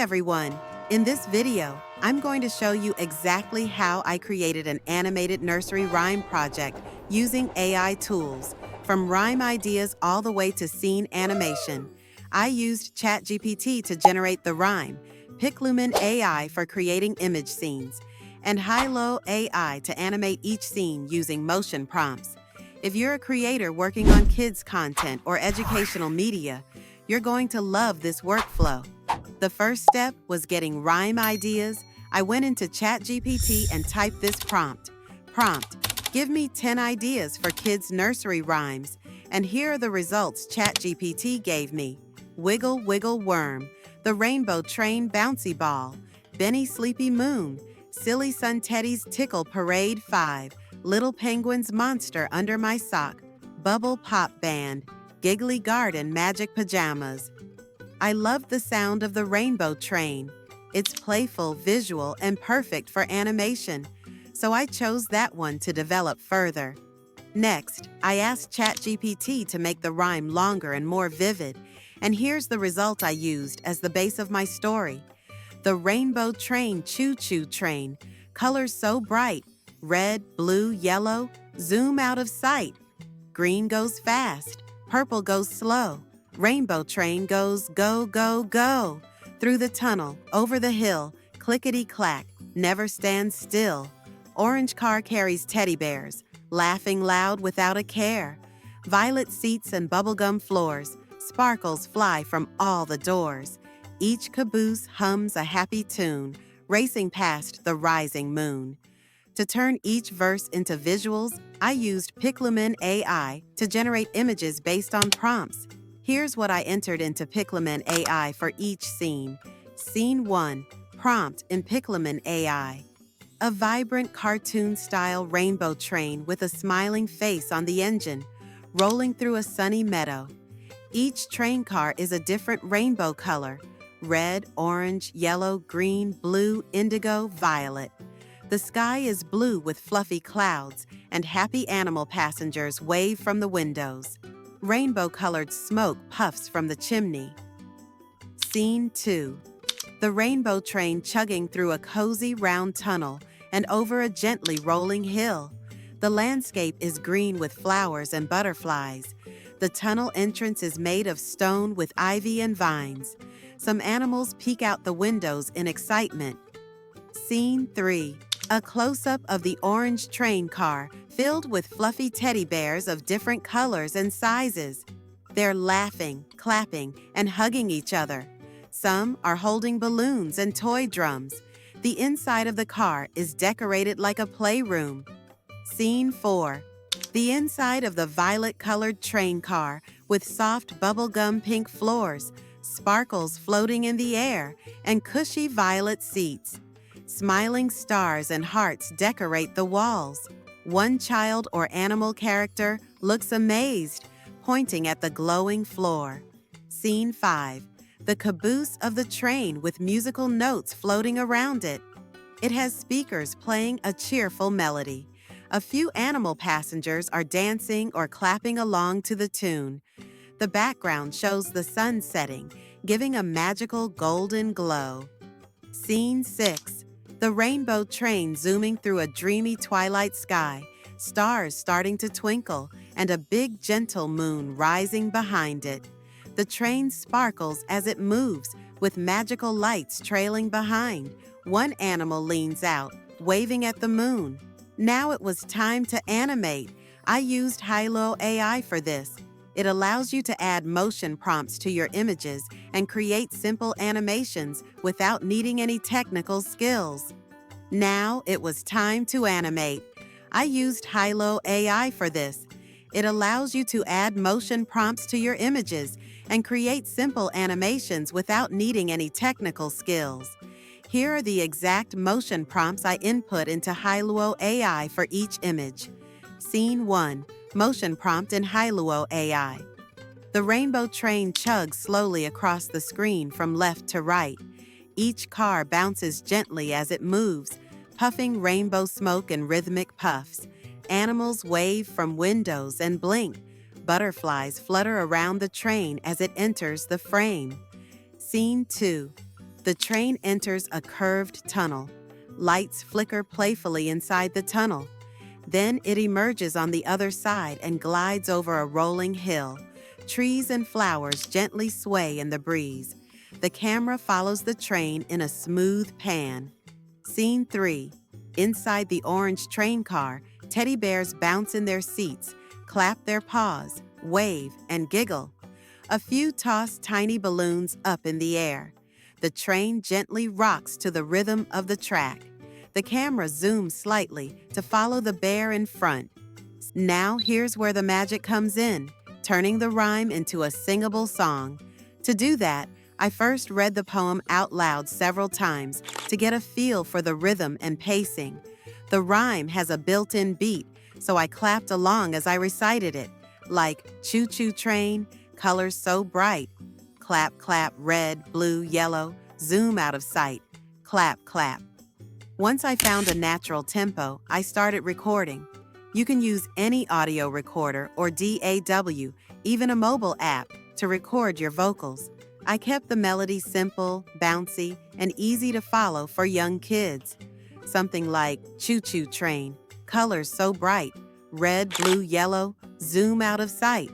everyone! In this video, I'm going to show you exactly how I created an animated nursery rhyme project using AI tools, from rhyme ideas all the way to scene animation. I used ChatGPT to generate the rhyme, Piclumen AI for creating image scenes, and Hailuo AI to animate each scene using motion prompts. If you're a creator working on kids' content or educational media, you're going to love this workflow. The first step was getting rhyme ideas. I went into ChatGPT and typed this prompt. Give me 10 ideas for kids' nursery rhymes. And here are the results ChatGPT gave me. Wiggle, wiggle, worm. The rainbow train bouncy ball. Benny Sleepy Moon. Silly Sun Teddy's Tickle Parade 5. Little Penguin's Monster Under My Sock. Bubble Pop Band. Giggly Garden Magic Pajamas. I love the sound of the rainbow train. It's playful, visual, and perfect for animation, so I chose that one to develop further. Next, I asked ChatGPT to make the rhyme longer and more vivid, and here's the result I used as the base of my story. The rainbow train, choo-choo train, colors so bright, red, blue, yellow, zoom out of sight. Green goes fast, purple goes slow. Rainbow train goes go, go, go. Through the tunnel, over the hill, clickety-clack, never stands still. Orange car carries teddy bears, laughing loud without a care. Violet seats and bubblegum floors, sparkles fly from all the doors. Each caboose hums a happy tune, racing past the rising moon. To turn each verse into visuals, I used Piclumen AI to generate images based on prompts. Here's what I entered into Piclumen AI for each scene. Scene 1, prompt in Piclumen AI. A vibrant cartoon-style rainbow train with a smiling face on the engine, rolling through a sunny meadow. Each train car is a different rainbow color: red, orange, yellow, green, blue, indigo, violet. The sky is blue with fluffy clouds, and happy animal passengers wave from the windows. Rainbow-colored smoke puffs from the chimney. Scene 2. The rainbow train chugging through a cozy round tunnel and over a gently rolling hill. The landscape is green with flowers and butterflies. The tunnel entrance is made of stone with ivy and vines. Some animals peek out the windows in excitement. Scene 3. A close-up of the orange train car filled with fluffy teddy bears of different colors and sizes. They're laughing, clapping, and hugging each other. Some are holding balloons and toy drums. The inside of the car is decorated like a playroom. Scene 4. The inside of the violet-colored train car with soft bubblegum pink floors, sparkles floating in the air, and cushy violet seats. Smiling stars and hearts decorate the walls. One child or animal character looks amazed, pointing at the glowing floor. Scene 5. The caboose of the train with musical notes floating around it. It has speakers playing a cheerful melody. A few animal passengers are dancing or clapping along to the tune. The background shows the sun setting, giving a magical golden glow. Scene 6. The rainbow train zooming through a dreamy twilight sky, stars starting to twinkle, and a big gentle moon rising behind it. The train sparkles as it moves, with magical lights trailing behind. One animal leans out, waving at the moon. Now it was time to animate. I used Hailuo AI for this. It allows you to add motion prompts to your images and create simple animations without needing any technical skills. Now it was time to animate. I used Hailuo AI for this. It allows you to add motion prompts to your images and create simple animations without needing any technical skills. Here are the exact motion prompts I input into Hailuo AI for each image. Scene 1. Motion prompt in Hailuo AI. The rainbow train chugs slowly across the screen from left to right. Each car bounces gently as it moves, puffing rainbow smoke in rhythmic puffs. Animals wave from windows and blink. Butterflies flutter around the train as it enters the frame. Scene 2. The train enters a curved tunnel. Lights flicker playfully inside the tunnel. Then it emerges on the other side and glides over a rolling hill. Trees and flowers gently sway in the breeze. The camera follows the train in a smooth pan. Scene 3. Inside the orange train car, teddy bears bounce in their seats, clap their paws, wave, and giggle. A few toss tiny balloons up in the air. The train gently rocks to the rhythm of the track. The camera zooms slightly to follow the bear in front. Now here's where the magic comes in, turning the rhyme into a singable song. To do that, I first read the poem out loud several times to get a feel for the rhythm and pacing. The rhyme has a built-in beat, so I clapped along as I recited it, like choo-choo train, colors so bright. Clap, clap, red, blue, yellow, zoom out of sight. Clap, clap. Once I found a natural tempo, I started recording. You can use any audio recorder or DAW, even a mobile app, to record your vocals. I kept the melody simple, bouncy, and easy to follow for young kids. Something like choo-choo train, colors so bright, red, blue, yellow, zoom out of sight.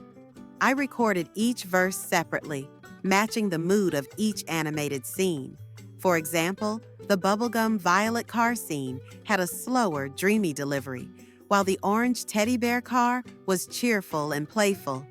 I recorded each verse separately, matching the mood of each animated scene. For example, the bubblegum violet car scene had a slower, dreamy delivery, while the orange teddy bear car was cheerful and playful.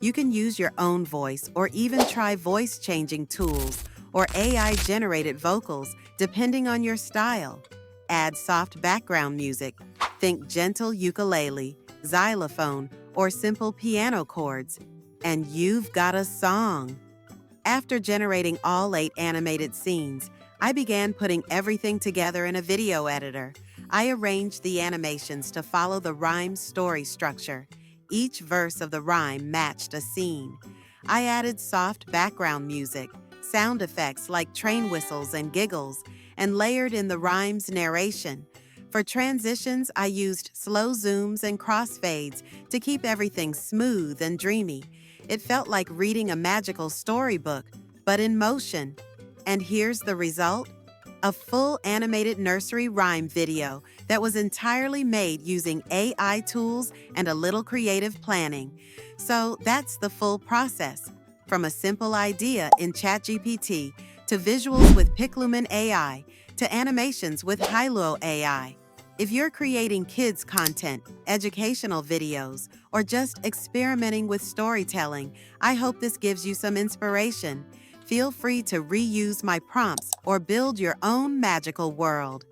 You can use your own voice or even try voice-changing tools or AI-generated vocals depending on your style. Add soft background music. Think gentle ukulele, xylophone, or simple piano chords, and you've got a song. After generating all 8 animated scenes, I began putting everything together in a video editor. I arranged the animations to follow the rhyme's story structure. Each verse of the rhyme matched a scene. I added soft background music, sound effects like train whistles and giggles, and layered in the rhyme's narration. For transitions, I used slow zooms and crossfades to keep everything smooth and dreamy. It felt like reading a magical storybook, but in motion. And here's the result: a full animated nursery rhyme video that was entirely made using AI tools and a little creative planning. So that's the full process, from a simple idea in ChatGPT to visuals with Piclumen AI to animations with Hailuo AI. If you're creating kids' content, educational videos, or just experimenting with storytelling, I hope this gives you some inspiration. Feel free to reuse my prompts or build your own magical world.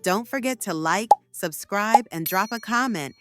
Don't forget to like, subscribe, and drop a comment